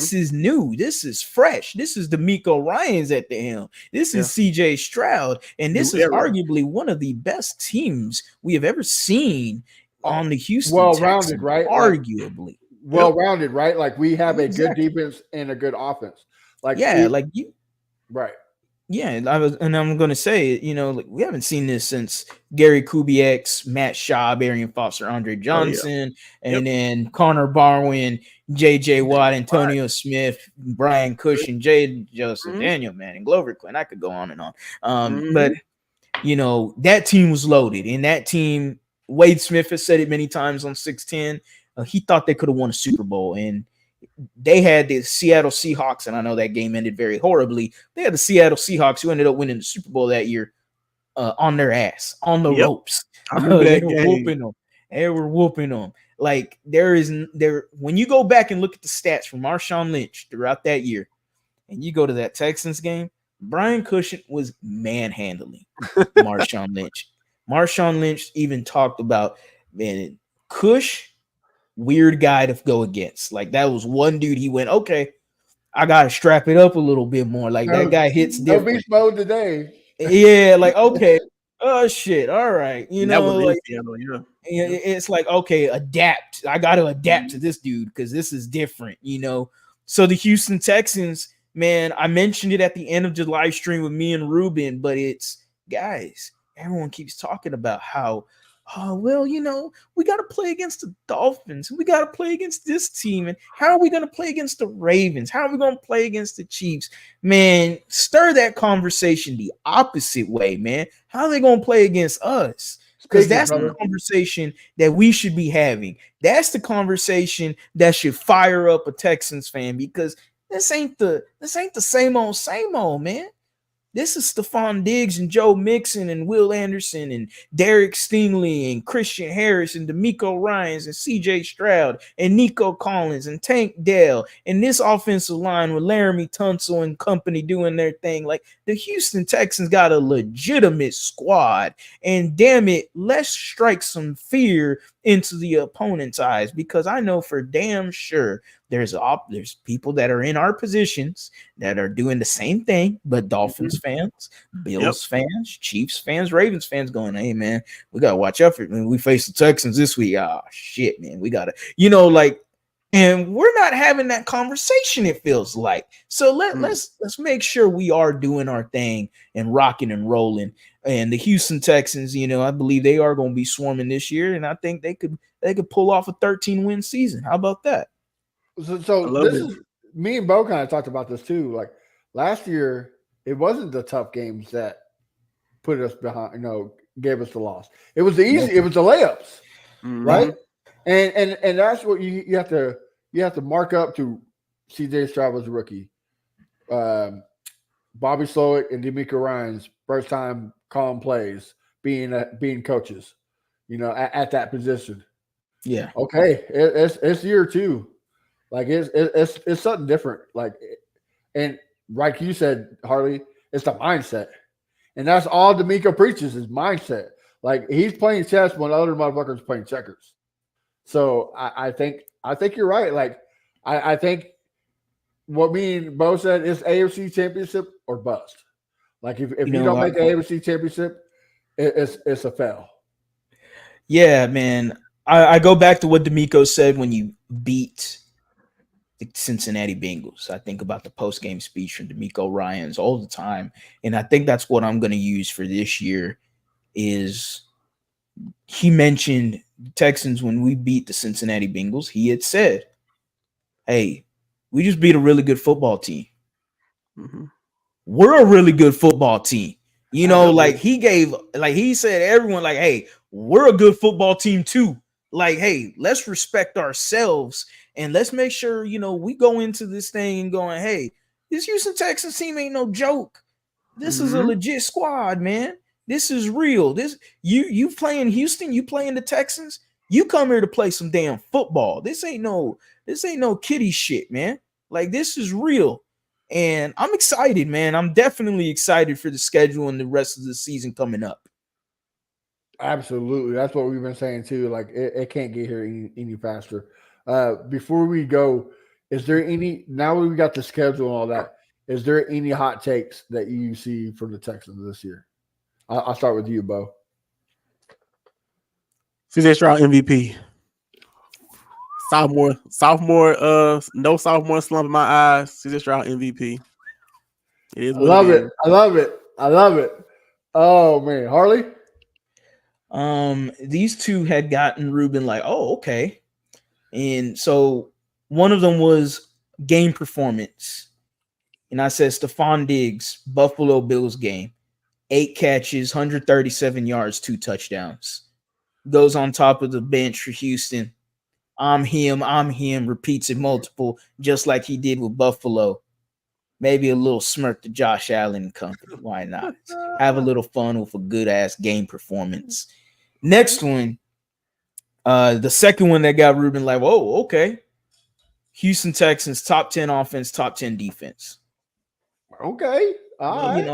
This is new. This is fresh. This is D'Amico Ryans at the helm. This is CJ Stroud. And this is arguably one of the best teams we have ever seen on the Houston Texans. Right? Arguably. Well-rounded, right? Like we have a good defense and a good offense. Right. Yeah, I'm going to say, like we haven't seen this since Gary Kubiak's, Matt Schaub, Arian Foster, Andre Johnson, and then Connor Barwin, J.J. Watt, Antonio Smith, Brian Cush, and Joseph Daniel, man, and Glover Quinn. I could go on and on. But, that team was loaded. And that team, Wade Smith has said it many times on 610, he thought they could have won a Super Bowl. And they had the Seattle Seahawks, and I know that game ended very horribly. They had the Seattle Seahawks who ended up winning the Super Bowl that year on their ass, on the ropes. They were whooping them. Like when you go back and look at the stats from Marshawn Lynch throughout that year, and you go to that Texans game, Brian Cushing was manhandling Marshawn Lynch. Marshawn Lynch even talked about, man, Cush, weird guy to go against. Like that was one dude. He went, okay, I gotta strap it up a little bit more. Like that guy hits different. No beast mode today. Yeah, like okay, oh shit, all right, like it's like okay, adapt. I got to adapt to this dude because this is different, So the Houston Texans, man, I mentioned it at the end of the live stream with me and Ruben, but it's guys. Everyone keeps talking about how. Oh, well, we got to play against the Dolphins. We got to play against this team. And how are we going to play against the Ravens? How are we going to play against the Chiefs? Man, stir that conversation the opposite way, man. How are they going to play against us? Because that's the conversation that we should be having. That's the conversation that should fire up a Texans fan because this ain't the same old, man. This is Stephon Diggs and Joe Mixon and Will Anderson and Derek Stingley and Christian Harris and D'Amico Ryans and CJ Stroud and Nico Collins and Tank Dell and this offensive line with Laramie Tunsil and company doing their thing. Like the Houston Texans got a legitimate squad, and damn it, let's strike some fear into the opponent's eyes because I know for damn sure there's people that are in our positions that are doing the same thing, but Dolphins fans, Bills fans, Chiefs fans, Ravens fans going, hey man, we gotta watch out for it. When we face the Texans this week, shit, man, we gotta, and we're not having that conversation, it feels like. So let's make sure we are doing our thing and rocking and rolling. And the Houston Texans, I believe they are going to be swarming this year, and I think they could pull off a 13-win season. How about that? So this is me and Bo kind of talked about this too. Like last year, it wasn't the tough games that put us behind, gave us the loss. It was the easy, it was the layups, right? And that's what you have to mark up to. CJ Stroud was a rookie. Bobby Slowick and D'Amico Ryans first time calling plays, being coaches, at that position. Yeah. Okay, it's year two. Like it's something different. Like, and like you said, Harley, it's the mindset, and that's all D'Amico preaches is mindset. Like he's playing chess when other motherfuckers playing checkers. So I think you're right. Like I think what me and Bo said is AFC Championship or bust. Like if you don't make the AFC Championship, it's a fail. Yeah, man. I go back to what D'Amico said when you beat the Cincinnati Bengals. I think about the post-game speech from D'Amico Ryans all the time. And I think that's what I'm going to use for this year is he mentioned the Texans when we beat the Cincinnati Bengals. He had said, hey, we just beat a really good football team. Mm-hmm. We're a really good football team. Like he said, everyone like, hey, we're a good football team too. Like, hey, let's respect ourselves and let's make sure, we go into this thing and going, hey, this Houston Texans team ain't no joke. This is a legit squad, man. This is real. This you playing Houston, you playing the Texans, you come here to play some damn football. This ain't no kiddie shit, man. Like this is real. And I'm excited, man. I'm definitely excited for the schedule and the rest of the season coming up. Absolutely. That's what we've been saying too. Like it can't get here any faster. Before we go, Is there any now we got the schedule and all that? Is there any hot takes that you see from the Texans this year? I'll start with you, Bo. CJ Stroud MVP. Sophomore, no sophomore slump in my eyes. CJ Stroud MVP. It is what it is. I love it. Oh man, Harley. These two had gotten Ruben like, oh, okay. And so one of them was game performance. And I said Stephon Diggs, Buffalo Bills game, 8 catches, 137 yards, 2 touchdowns. Goes on top of the bench for Houston. I'm him, repeats it multiple, just like he did with Buffalo. Maybe a little smirk to Josh Allen and company. Why not? Have a little fun with a good-ass game performance. Next one, the second one that got Ruben like, oh, okay. Houston Texans, top 10 offense, top 10 defense. Okay. All right.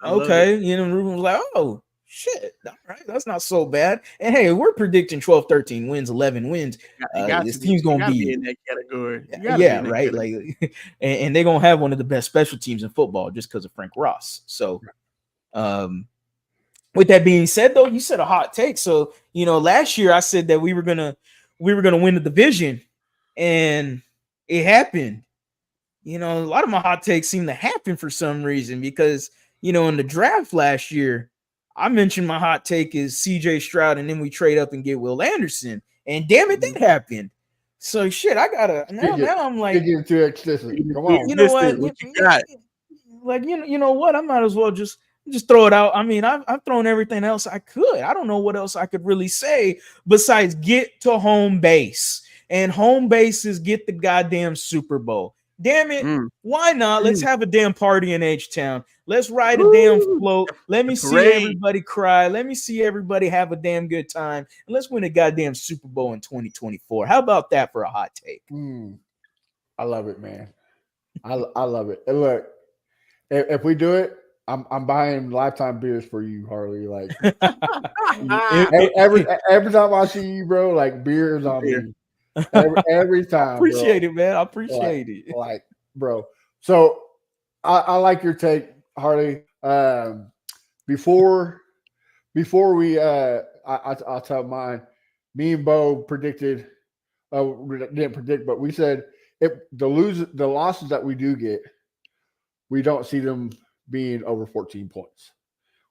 Okay. Ruben was like, oh, shit. All right. That's not so bad. And hey, we're predicting 12, 13 wins, 11 wins. This team's going to be in that category. Yeah, right. Category. Like, and they're going to have one of the best special teams in football just because of Frank Ross. So, with that being said, though, you said a hot take. So, last year I said that we were gonna win the division, and it happened. A lot of my hot takes seem to happen for some reason because, in the draft last year, I mentioned my hot take is CJ Stroud, and then we trade up and get Will Anderson, and damn it, that happened. So shit, I gotta now. I'm like, you're too excessive. Come on, you know what? You got? Like you know what? I might as well just throw it out. I mean, I've thrown everything else I could. I don't know what else I could really say besides get to home base. And home base is get the goddamn Super Bowl. Damn it. Why not? Let's have a damn party in H-Town. Let's ride a damn float. Let me see everybody cry. Let me see everybody have a damn good time. And let's win a goddamn Super Bowl in 2024. How about that for a hot take? I love it, man. I love it. And look, if we do it, I'm buying lifetime beers for you, Harley. Like every time I see you, bro, like beers on me. Every time. Appreciate it, man. I appreciate it. Like, bro. So I like your take, Harley. Before we I'll tell mine. Me and Bo predicted. Didn't predict, but we said if the losses that we do get, we don't see them being over 14 points.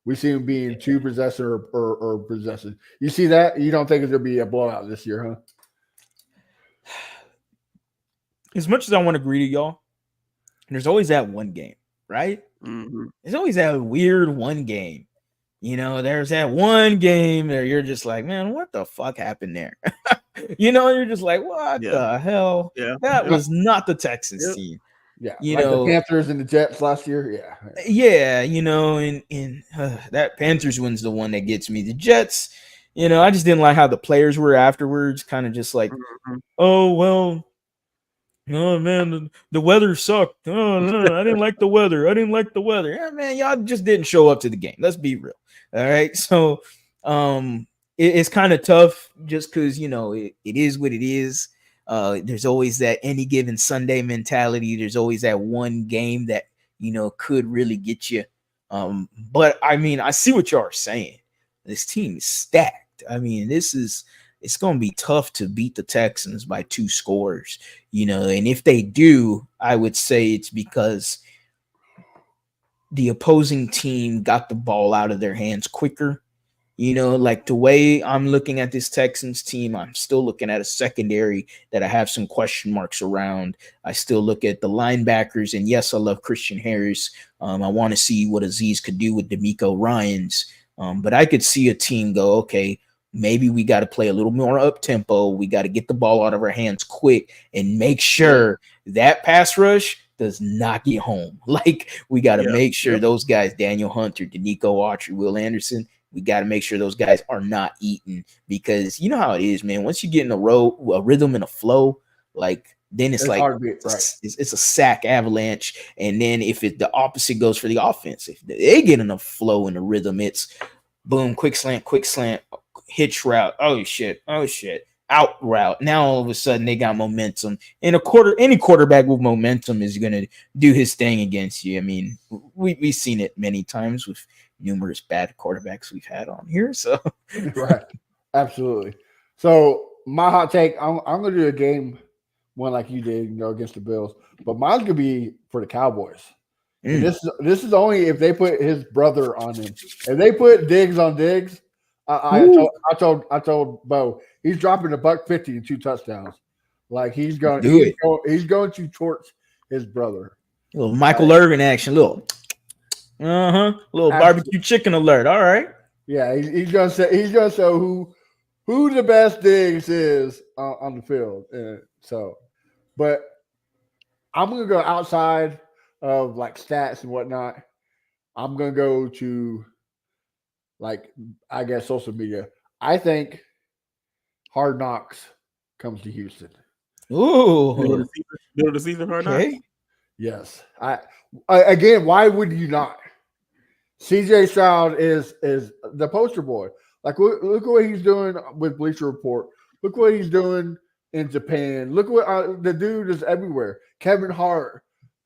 We see them being 2 possession or possession. You see that? You don't think there'll be a blowout this year, huh? As much as I want to agree to y'all, there's always that one game, right? Mm-hmm. There's always that weird one game. There's that one game that you're just like, man, what the fuck happened there? You're just like, what the hell? Yeah. That was not the Texans team. Yeah, the Panthers and the Jets last year. Yeah, and that Panthers win's the one that gets me. The Jets, I just didn't like how the players were afterwards, kind of just like, oh well, oh man, the weather sucked. Oh no, I didn't like the weather. Yeah, man, y'all just didn't show up to the game. Let's be real. All right, so it's kind of tough just because it is what it is. There's always that any given Sunday mentality. There's always that one game that, could really get you. But I mean, I see what y'all are saying. This team is stacked. I mean, it's going to be tough to beat the Texans by 2 scores, and if they do, I would say it's because the opposing team got the ball out of their hands quicker. Like the way I'm looking at this Texans team, I'm still looking at a secondary that I have some question marks around. I still look at the linebackers, and yes, I love Christian Harris. I want to see what Azeez could do with DeMeco Ryans. But I could see a team go, okay, maybe we got to play a little more up-tempo. We got to get the ball out of our hands quick and make sure that pass rush does not get home. Like, we got to make sure those guys, Daniel Hunter, Danico Autry, Will Anderson, we got to make sure those guys are not eating, because you know how it is, man. Once you get in a rhythm and a flow, like then it's like it's a sack avalanche. And then if the opposite goes for the offense, if they get in a flow and a rhythm, it's boom, quick slant, hitch route. Oh shit. out route. Now all of a sudden they got momentum. And any quarterback with momentum is going to do his thing against you. I mean, we've seen it many times with numerous bad quarterbacks we've had on here. So right, absolutely. So my hot take, I'm going to do a game one like you did, against the Bills, but mine's going to be for the Cowboys. And this is only if they put his brother on him. If they put Diggs on Diggs, I told Bo he's dropping $150 and 2 touchdowns. Like he's going to torch his brother. A little Michael Irvin action, little barbecue chicken alert. All right. Yeah, he's gonna show who the best Diggs is on the field. But I'm gonna go outside of like stats and whatnot. I'm gonna go to I guess social media. I think Hard Knocks comes to Houston. Ooh, middle of the season, Hard Knocks. Yes. I again, why would you not? CJ Stroud is the poster boy. Like look at what he's doing with Bleacher Report. Look what he's doing in Japan. Look what the dude is everywhere. Kevin Hart,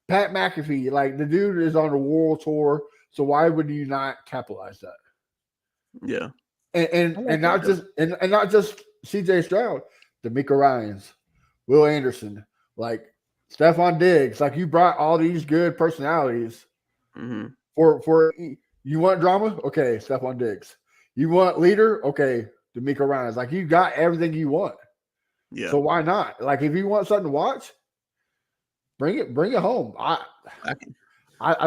Pat McAfee, like the dude is on a world tour. So why would you not capitalize that? Yeah, and not just CJ Stroud, D'Amico Ryans, Will Anderson, like Stephon Diggs. Like you brought all these good personalities for you want drama? Okay, Stephon Diggs. You want leader? Okay, D'Amico Ryans. Like you got everything you want. Yeah. So why not? Like if you want something to watch, bring it home. I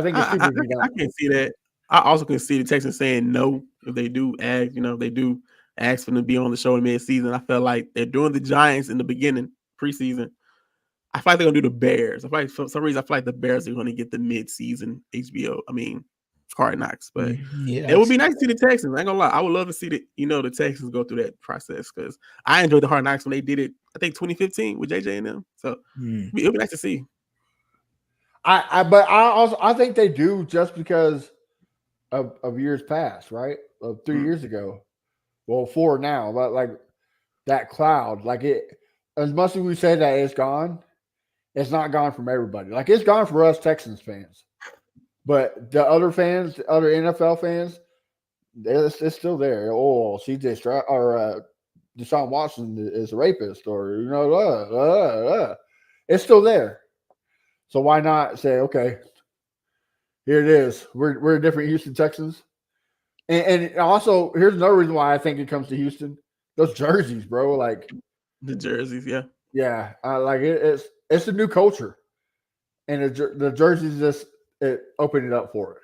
think it's super. I can see that. I also can see the Texans saying no if they do ask. They do ask for them to be on the show in mid-season. I feel like they're doing the Giants in the beginning, preseason. I feel like they're gonna do the Bears. I feel like for some reason the Bears are gonna get the mid-season HBO. I mean, Hard Knocks, but it would be nice to see the Texans. I ain't gonna lie. I would love to see the Texans go through that process because I enjoyed the Hard Knocks when they did it. I think 2015 with JJ and them. So it'd be nice to see. I think they do just because of years past, right? Of 3 years ago. Well, 4 now, but like that cloud, like it. As much as we say that it's gone, it's not gone from everybody. Like it's gone for us Texans fans, but the other fans, the other NFL fans, it's still there. Oh, CJ Stroud or Deshaun Watson is a rapist, or it's still there. So why not say, okay, here it is. We're different Houston Texans, and also here's another reason why I think it comes to Houston. Those jerseys, bro, like the jerseys, yeah. Like it's a new culture, and the jerseys just open it up for it.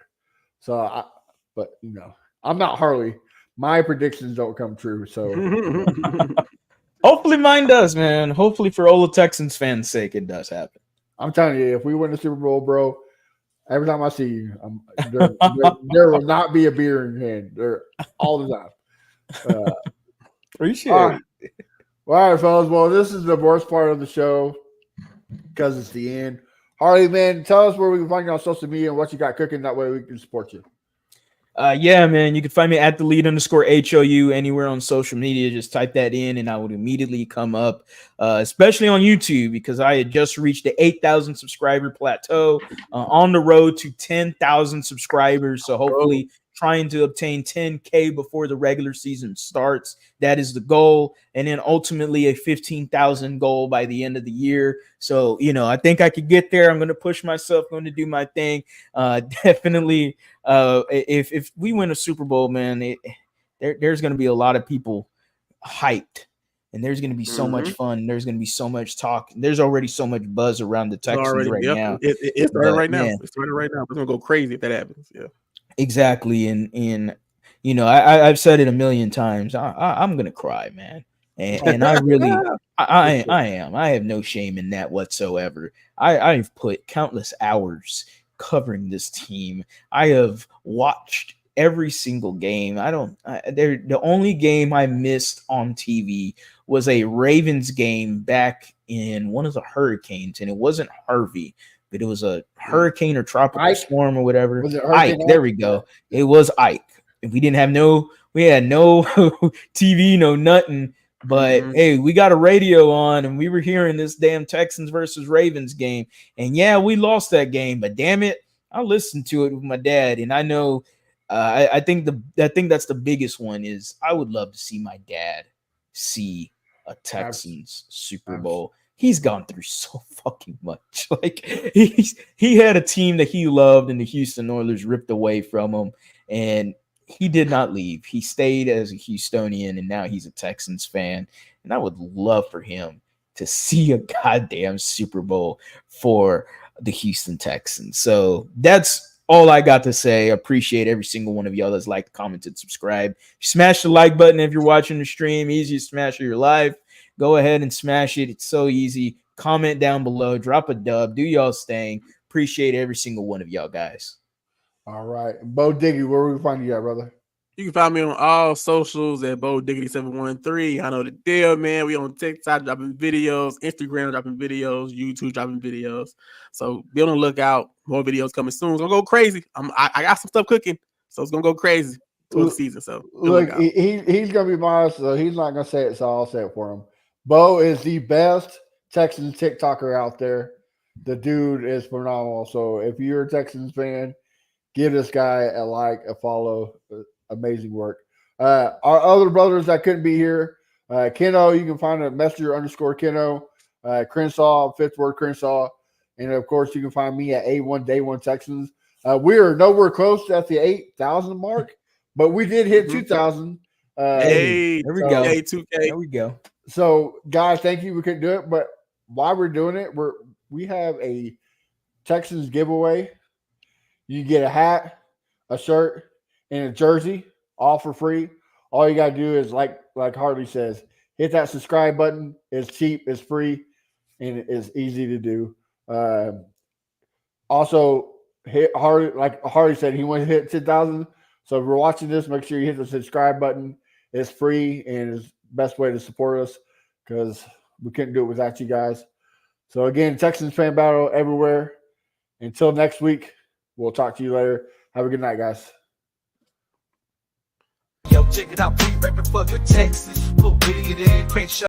So, but I'm not Harley. My predictions don't come true. So hopefully mine does, man. Hopefully for all the Texans fans' sake, it does happen. I'm telling you, if we win the Super Bowl, bro, every time I see you, there will not be a beer in your hand. There all the time. Appreciate it. Well, all right, fellas. Well, this is the worst part of the show because it's the end. Harley, man, tell us where we can find you on social media and what you got cooking. That way we can support you. Yeah, man. You can find me at @TheLead_HOU anywhere on social media. Just type that in and I would immediately come up, especially on YouTube because I had just reached the 8,000 subscriber plateau on the road to 10,000 subscribers. So hopefully trying to obtain 10K before the regular season starts. That is the goal. And then ultimately a 15,000 goal by the end of the year. So, I think I could get there. I'm going to push myself, going to do my thing. Definitely. If we win a Super Bowl, man, there's going to be a lot of people hyped. And there's going to be so much fun. There's going to be so much talk. There's already so much buzz around the Texans now. It's started right now. It's started right now. It's going to go crazy if that happens. Yeah. Exactly. And I've said it a million times. I'm gonna cry, man. And I really I am. I have no shame in that whatsoever. I've put countless hours covering this team. I have watched every single game. The only game I missed on TV was a Ravens game back in one of the hurricanes, and it wasn't Harvey. But it was a hurricane or tropical storm or whatever. Ike, there we go. It was Ike. We had no TV, no nothing. But hey, we got a radio on and we were hearing this damn Texans versus Ravens game. And yeah, we lost that game, but damn it, I listened to it with my dad. And I know I think that's the biggest one is I would love to see my dad see a Texans Super Bowl. He's gone through so fucking much. Like he had a team that he loved and the Houston Oilers ripped away from him. And he did not leave. He stayed as a Houstonian, and now he's a Texans fan. And I would love for him to see a goddamn Super Bowl for the Houston Texans. So that's all I got to say. I appreciate every single one of y'all that's liked, commented, subscribed. Smash the like button if you're watching the stream. Easiest smash of your life. Go ahead and smash it. It's so easy. Comment down below. Drop a dub. Do y'all's thing. Appreciate every single one of y'all guys. All right. Bo Diggy, where we find you at, brother? You can find me on all socials at Bo Diggity 713. I know the deal, man. We on TikTok dropping videos, Instagram dropping videos, YouTube dropping videos. So be on the lookout. More videos coming soon. It's gonna go crazy. I got some stuff cooking, so it's gonna go crazy towards the season. So look, he's gonna be modest, so he's not gonna say it, so I'll say it for him. Bo is the best Texans TikToker out there. The dude is phenomenal. So if you're a Texans fan, give this guy a like, a follow. Amazing work. Our other brothers that couldn't be here, Keno, you can find a messenger_Keno, Crenshaw, fifth word Crenshaw. And of course, you can find me at A1 Day One Texans. We are nowhere close at the 8,000 mark, but we did hit 2,000. Hey, there we go. 2K. There we go. So, guys, thank you. We couldn't do it, but while we're doing it, we have a Texans giveaway. You get a hat, a shirt, and a jersey, all for free. All you gotta do is like Harley says, hit that subscribe button. It's cheap, it's free, and it's easy to do. Also, hit Harley, like Harley said, he wants to hit 10,000. So if you're watching this, make sure you hit the subscribe button. It's free and it's the best way to support us because we couldn't do it without you guys. So again, Texans fan battle everywhere. Until next week, we'll talk to you later. Have a good night, guys. Yo, check it out, we rapping for the Texans. Put it in, Crenshaw.